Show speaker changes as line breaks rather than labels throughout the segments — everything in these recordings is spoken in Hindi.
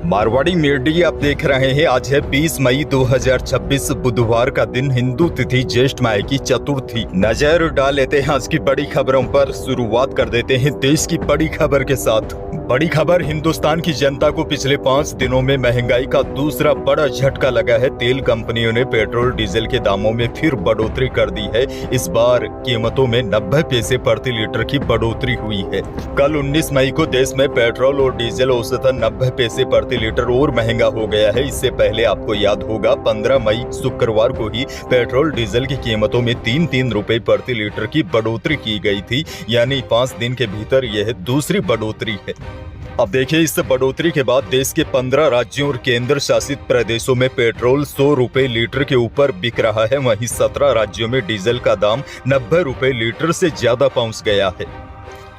मारवाड़ी मीडिया आप देख रहे हैं। आज है 20 मई 2026 बुधवार का दिन, हिंदू तिथि ज्येष्ठ माह की चतुर्थी। नजर डाल लेते हैं आज की बड़ी खबरों पर। शुरुआत कर देते हैं देश की बड़ी खबर के साथ। बड़ी खबर, हिंदुस्तान की जनता को पिछले 5 दिनों में महंगाई का दूसरा बड़ा झटका लगा है। तेल कंपनियों ने पेट्रोल डीजल के दामों में फिर बढ़ोतरी कर दी है। इस बार कीमतों में 90 पैसे प्रति लीटर की बढ़ोतरी हुई है। कल 19 मई को देश में पेट्रोल और डीजल औसतन 90 पैसे प्रति लीटर और महंगा हो गया है। इससे पहले आपको याद होगा 15 मई शुक्रवार को ही पेट्रोल डीजल की कीमतों में 3-3 रुपए प्रति लीटर की बढ़ोतरी की गई थी। यानी 5 दिन के भीतर यह दूसरी बढ़ोतरी है। अब देखिए, इस बढ़ोतरी के बाद देश के 15 राज्यों और केंद्र शासित प्रदेशों में पेट्रोल 100 रुपए लीटर के ऊपर बिक रहा है। वहीं 17 राज्यों में डीजल का दाम 90 रुपए लीटर से ज्यादा पहुंच गया है।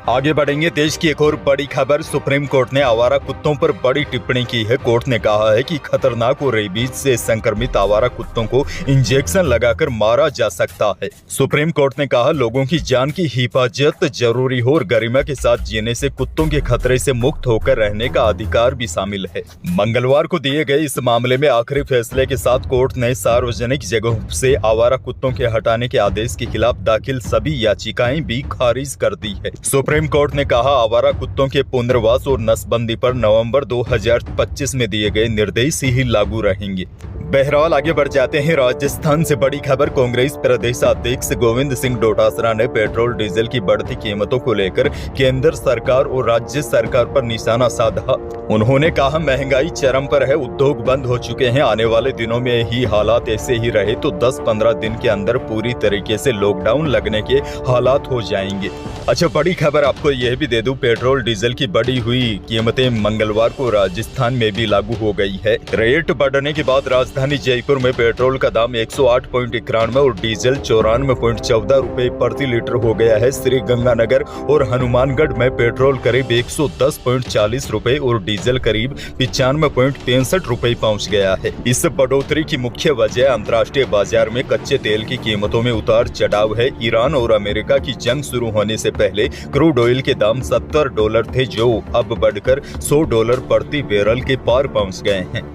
आगे बढ़ेंगे। देश की एक और बड़ी खबर, सुप्रीम कोर्ट ने आवारा कुत्तों पर बड़ी टिप्पणी की है। कोर्ट ने कहा है कि खतरनाक और रेबीज से संक्रमित आवारा कुत्तों को इंजेक्शन लगाकर मारा जा सकता है। सुप्रीम कोर्ट ने कहा, लोगों की जान की हिफाजत जरूरी हो और गरिमा के साथ जीने से कुत्तों के खतरे से मुक्त होकर रहने का अधिकार भी शामिल है। मंगलवार को दिए गए इस मामले में आखिरी फैसले के साथ कोर्ट ने सार्वजनिक जगहों से आवारा कुत्तों के हटाने के आदेश के खिलाफ दाखिल सभी याचिकाएं भी खारिज कर दी है। सुप्रीम कोर्ट ने कहा, आवारा कुत्तों के पुनर्वास और नसबंदी पर नवंबर 2025 में दिए गए निर्देश ही लागू रहेंगे। बहरहाल आगे बढ़ जाते हैं। राजस्थान से बड़ी खबर, कांग्रेस प्रदेश अध्यक्ष गोविंद सिंह डोटासरा ने पेट्रोल डीजल की बढ़ती कीमतों को लेकर केंद्र सरकार और राज्य सरकार पर निशाना साधा। उन्होंने कहा, महंगाई चरम पर है, उद्योग बंद हो चुके हैं। आने वाले दिनों में ही हालात ऐसे ही रहे तो 10-15 दिन के अंदर पूरी तरीके से लॉकडाउन लगने के हालात हो जाएंगे। अच्छा, बड़ी खबर आपको यह भी दे दूं, पेट्रोल डीजल की बढ़ी हुई कीमतें मंगलवार को राजस्थान में भी लागू हो गई है। रेट बढ़ने के बाद राजधानी जयपुर में पेट्रोल का दाम 108.91 और डीजल 94.14 रुपए प्रति लीटर हो गया है। श्री गंगानगर और हनुमानगढ़ में पेट्रोल करीब 110.40 रुपए और डीजल करीब 95.65 रुपए पहुंच गया है। इस बढ़ोतरी की मुख्य वजह अंतर्राष्ट्रीय बाजार में कच्चे तेल की कीमतों में उतार चढ़ाव है। ईरान और अमेरिका की जंग शुरू होने से पहले क्रूड ऑयल के दाम $70 थे, जो अब बढ़कर $100 प्रति बैरल के पार पहुंच गए हैं।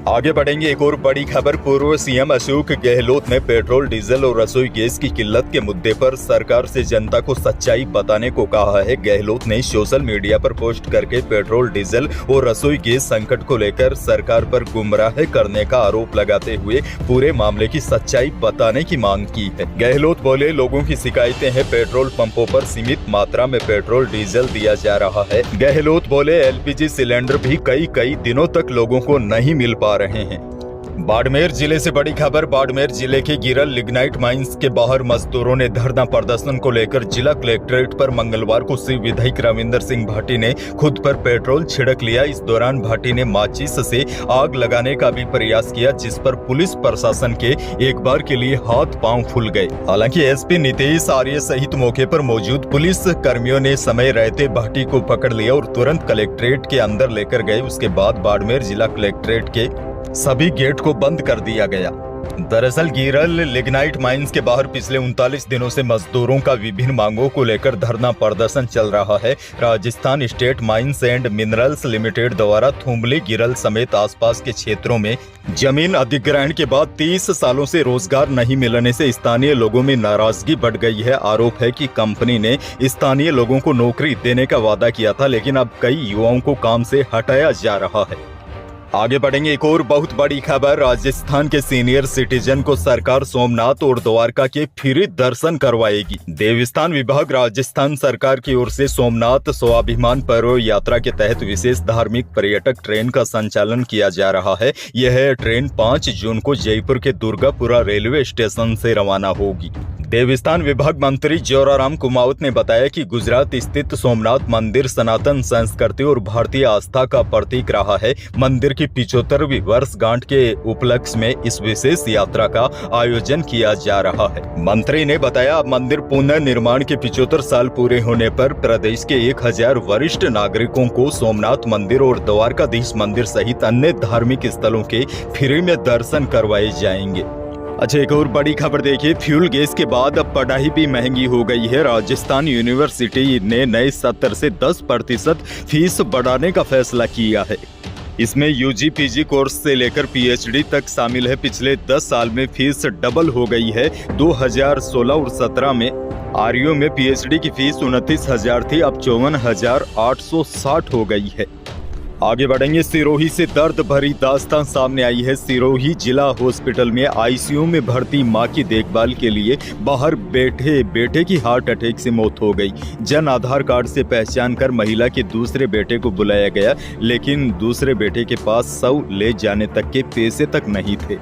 आगे बढ़ेंगे। एक और बड़ी खबर, पूर्व सीएम अशोक गहलोत ने पेट्रोल डीजल और रसोई गैस की किल्लत के मुद्दे पर सरकार से जनता को सच्चाई बताने को कहा है। गहलोत ने सोशल मीडिया पर पोस्ट करके पेट्रोल डीजल और रसोई गैस संकट को लेकर सरकार पर गुमराह करने का आरोप लगाते हुए पूरे मामले की सच्चाई बताने की मांग की है। गहलोत बोले, लोगों की शिकायतें हैं, पेट्रोल पंपों पर सीमित मात्रा में पेट्रोल डीजल दिया जा रहा है। गहलोत बोले, एलपीजी सिलेंडर भी कई दिनों तक लोगों को नहीं मिल पा रहे हैं। बाड़मेर जिले से बड़ी खबर, बाड़मेर जिले के गिरल लिग्नाइट माइंस के बाहर मजदूरों ने धरना प्रदर्शन को लेकर जिला कलेक्ट्रेट पर मंगलवार को श्री विधायक रविंदर सिंह भाटी ने खुद पर पेट्रोल छिड़क लिया। इस दौरान भाटी ने माचिस से आग लगाने का भी प्रयास किया, जिस पर पुलिस प्रशासन के एक बार के लिए हाथ पांव फूल गए। हालांकि एसपी नीतीश आर्य सहित मौके पर मौजूद पुलिस कर्मियों ने समय रहते भाटी को पकड़ लिया और तुरंत कलेक्ट्रेट के अंदर लेकर गए। उसके बाद बाड़मेर जिला कलेक्ट्रेट के सभी गेट को बंद कर दिया गया। दरअसल गिरल लिग्नाइट माइंस के बाहर पिछले 39 दिनों से मजदूरों का विभिन्न मांगों को लेकर धरना प्रदर्शन चल रहा है। Rajasthan state mines and minerals limited द्वारा थुम्बली, गिरल समेत आसपास के क्षेत्रों में जमीन अधिग्रहण के बाद 30 सालों से रोजगार नहीं मिलने से स्थानीय लोगों में नाराजगी बढ़ गई है। आरोप है कि कंपनी ने स्थानीय लोगों को नौकरी देने का वादा किया था, लेकिन अब कई युवाओं को काम से हटाया जा रहा है। आगे बढ़ेंगे। एक और बहुत बड़ी खबर, राजस्थान के सीनियर सिटीजन को सरकार सोमनाथ और द्वारका के फ्री दर्शन करवाएगी। देवस्थान विभाग राजस्थान सरकार की ओर से सोमनाथ स्वाभिमान पर्व यात्रा के तहत विशेष धार्मिक पर्यटक ट्रेन का संचालन किया जा रहा है। यह ट्रेन 5 जून को जयपुर के दुर्गापुरा रेलवे स्टेशन से रवाना होगी। देवस्थान विभाग मंत्री जोराराम कुमावत ने बताया कि गुजरात स्थित सोमनाथ मंदिर सनातन संस्कृति और भारतीय आस्था का प्रतीक रहा है। मंदिर की 75वीं वर्षगांठ के उपलक्ष्य में इस विशेष यात्रा का आयोजन किया जा रहा है। मंत्री ने बताया, मंदिर पुनर्निर्माण के 75 साल पूरे होने पर प्रदेश के 1000 वरिष्ठ नागरिकों को सोमनाथ मंदिर और द्वारकाधीश मंदिर सहित अन्य धार्मिक स्थलों के फ्री में दर्शन करवाए जाएंगे। अच्छा, एक और बड़ी खबर देखिए, फ्यूल गैस के बाद अब पढ़ाई भी महंगी हो गई है। राजस्थान यूनिवर्सिटी ने नए सत्र से 10% फीस बढ़ाने का फैसला किया है। इसमें यूजी पीजी कोर्स से लेकर पीएचडी तक शामिल है। पिछले 10 साल में फीस डबल हो गई है। 2016 और 17 में आरयू में पीएचडी की फीस 29,000 थी, अब 54,860 हो गई है। आगे बढ़ेंगे। सिरोही से दर्द भरी दास्तान सामने आई है। सिरोही जिला हॉस्पिटल में आईसीयू में भर्ती मां की देखभाल के लिए बाहर बैठे बेटे की हार्ट अटैक से मौत हो गई। जन आधार कार्ड से पहचान कर महिला के दूसरे बेटे को बुलाया गया, लेकिन दूसरे बेटे के पास शव ले जाने तक के पैसे तक नहीं थे,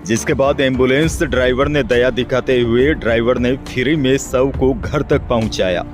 जिसके बाद एम्बुलेंस ड्राइवर ने दया दिखाते हुए ड्राइवर ने फ्री में शव को घर तक पहुंचाया।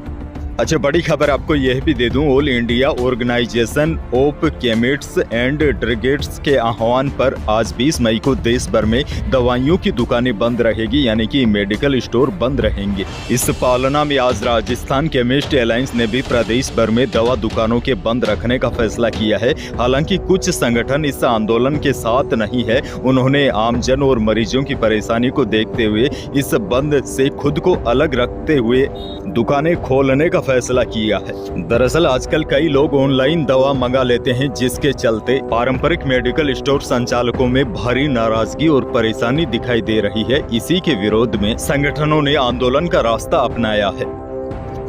अच्छा, बड़ी खबर आपको यह भी दे दूं, all India organisation of chemist and drugs के आह्वान पर आज 20 मई को देश भर में दवाइयों की दुकानें बंद रहेगी, यानी कि मेडिकल स्टोर बंद रहेंगे। इस पालना में आज राजस्थान केमिस्ट अलायंस ने भी प्रदेश भर में दवा दुकानों के बंद रखने का फैसला किया है। हालांकि कुछ संगठन इस आंदोलन के साथ नहीं है। उन्होंने आमजन और मरीजों की परेशानी को देखते हुए इस बंद से खुद को अलग रखते हुए दुकानें खोलने का फैसला किया है। दरअसल आजकल कई लोग ऑनलाइन दवा मंगा लेते हैं, जिसके चलते पारंपरिक मेडिकल स्टोर संचालकों में भारी नाराजगी और परेशानी दिखाई दे रही है। इसी के विरोध में संगठनों ने आंदोलन का रास्ता अपनाया है।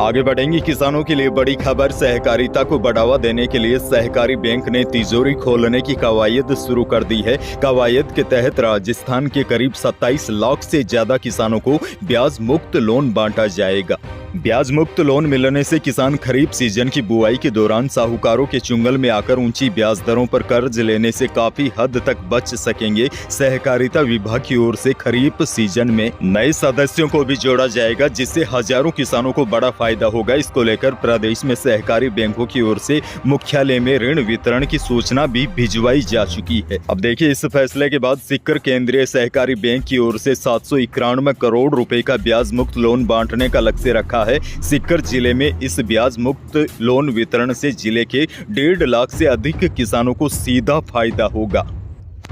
आगे बढ़ेंगे। किसानों के लिए बड़ी खबर। सहकारिता को बढ़ावा देने के लिए सहकारी बैंक ने तिजोरी खोलने की कवायद शुरू कर दी है। कवायद के तहत राजस्थान के करीब 27 लाख से ज्यादा किसानों को ब्याज मुक्त लोन बांटा जाएगा। ब्याज मुक्त लोन मिलने से किसान खरीफ सीजन की बुआई के दौरान साहूकारों के चुंगल में आकर ऊंची ब्याज दरों पर कर्ज लेने से काफी हद तक बच सकेंगे। सहकारिता विभाग की ओर से खरीफ सीजन में नए सदस्यों को भी जोड़ा जाएगा, जिससे हजारों किसानों को बड़ा फायदा होगा। इसको लेकर प्रदेश में सहकारी बैंकों की ओर से मुख्यालय में ऋण वितरण की सूचना भी भिजवाई जा चुकी है। अब देखिए, इस फैसले के बाद सिक्कर केंद्रीय सहकारी बैंक की ओर से 791 करोड़ रुपए का ब्याज मुक्त लोन बांटने का लक्ष्य रखा है। सिक्कर जिले में इस ब्याज मुक्त लोन वितरण से जिले के 1.5 लाख से अधिक किसानों को सीधा फायदा होगा।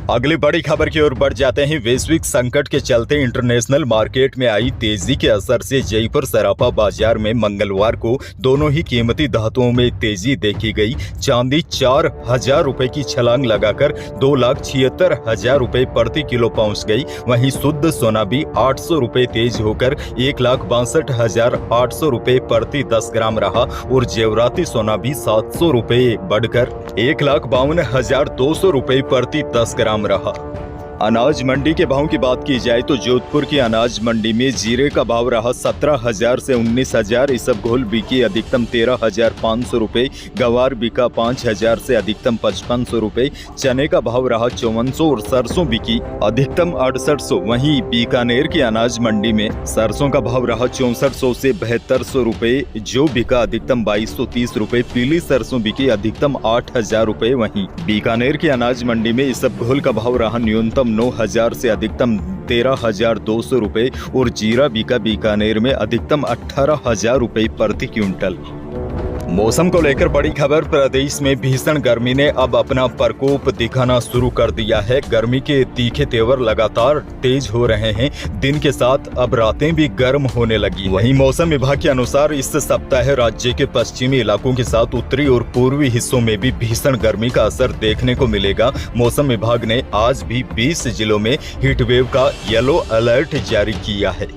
अगली बड़ी खबर की ओर बढ़ जाते हैं। वैश्विक संकट के चलते इंटरनेशनल मार्केट में आई तेजी के असर से जयपुर सराफा बाजार में मंगलवार को दोनों ही कीमती धातुओं में तेजी देखी गई। चांदी 4,000 रुपए की छलांग लगाकर 2,76,000 रुपए प्रति किलो पहुंच गई। वहीं शुद्ध सोना भी 800 रुपए तेज होकर 1,62,800 रुपए प्रति 10 ग्राम रहा और जेवराती सोना भी 700 रुपए बढ़कर 1,52,200 रुपए प्रति 10 ग्राम रहा। अनाज मंडी के भाव की बात की जाए तो जोधपुर की अनाज मंडी में जीरे का भाव रहा 17,000 से 19,000, इसबगोल बिकी अधिकतम 13,500 रुपए, गवार बिका 5,000 से अधिकतम 5,500 रुपए, चने का भाव रहा 5400 और सरसों बिकी अधिकतम 6800। वहीं बीकानेर की अनाज मंडी में सरसों का भाव रहा 6400 से 7200 रुपए, जो बिका अधिकतम 2230 रुपए, पीली सरसों बिकी अधिकतम 8,000 रुपए। वहीं बीकानेर की अनाज मंडी में इसबगोल का भाव रहा न्यूनतम 9,000 से अधिकतम 13,200 रुपए और जीरा बिका बीकानेर में अधिकतम 18,000 रुपए प्रति क्विंटल। मौसम को लेकर बड़ी खबर। प्रदेश में भीषण गर्मी ने अब अपना प्रकोप दिखाना शुरू कर दिया है। गर्मी के तीखे तेवर लगातार तेज हो रहे हैं। दिन के साथ अब रातें भी गर्म होने लगी। वहीं मौसम विभाग के अनुसार इस सप्ताह राज्य के पश्चिमी इलाकों के साथ उत्तरी और पूर्वी हिस्सों में भी भीषण गर्मी का असर देखने को मिलेगा। मौसम विभाग ने आज भी 20 जिलों में हीटवेव का येलो अलर्ट जारी किया है।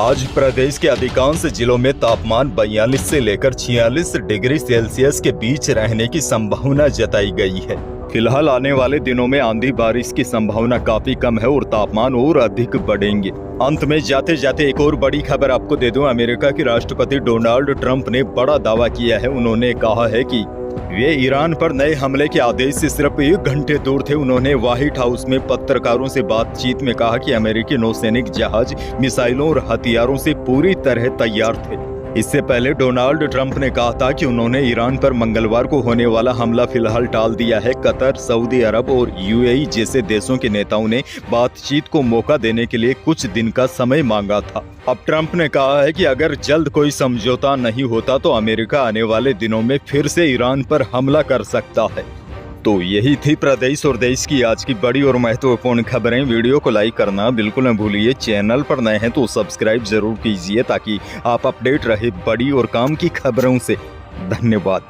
आज प्रदेश के अधिकांश जिलों में तापमान 42 से लेकर 46 डिग्री सेल्सियस के बीच रहने की संभावना जताई गई है। फिलहाल आने वाले दिनों में आंधी बारिश की संभावना काफी कम है और तापमान और अधिक बढ़ेंगे। अंत में जाते जाते एक और बड़ी खबर आपको दे दूं। अमेरिका के राष्ट्रपति डोनाल्ड ट्रंप ने बड़ा दावा किया है। उन्होंने कहा है कि वे ईरान पर नए हमले के आदेश से सिर्फ 1 घंटे दूर थे। उन्होंने व्हाइट हाउस में पत्रकारों से बातचीत में कहा कि अमेरिकी नौसैनिक जहाज मिसाइलों और हथियारों से पूरी तरह तैयार थे। इससे पहले डोनाल्ड ट्रंप ने कहा था कि उन्होंने ईरान पर मंगलवार को होने वाला हमला फिलहाल टाल दिया है। कतर, सऊदी अरब और यूएई जैसे देशों के नेताओं ने बातचीत को मौका देने के लिए कुछ दिन का समय मांगा था। अब ट्रंप ने कहा है कि अगर जल्द कोई समझौता नहीं होता तो अमेरिका आने वाले दिनों में फिर से ईरान पर हमला कर सकता है। तो यही थी प्रदेश और देश की आज की बड़ी और महत्वपूर्ण खबरें। वीडियो को लाइक करना बिल्कुल न भूलिए। चैनल पर नए हैं तो सब्सक्राइब जरूर कीजिए ताकि आप अपडेट रहे बड़ी और काम की खबरों से। धन्यवाद।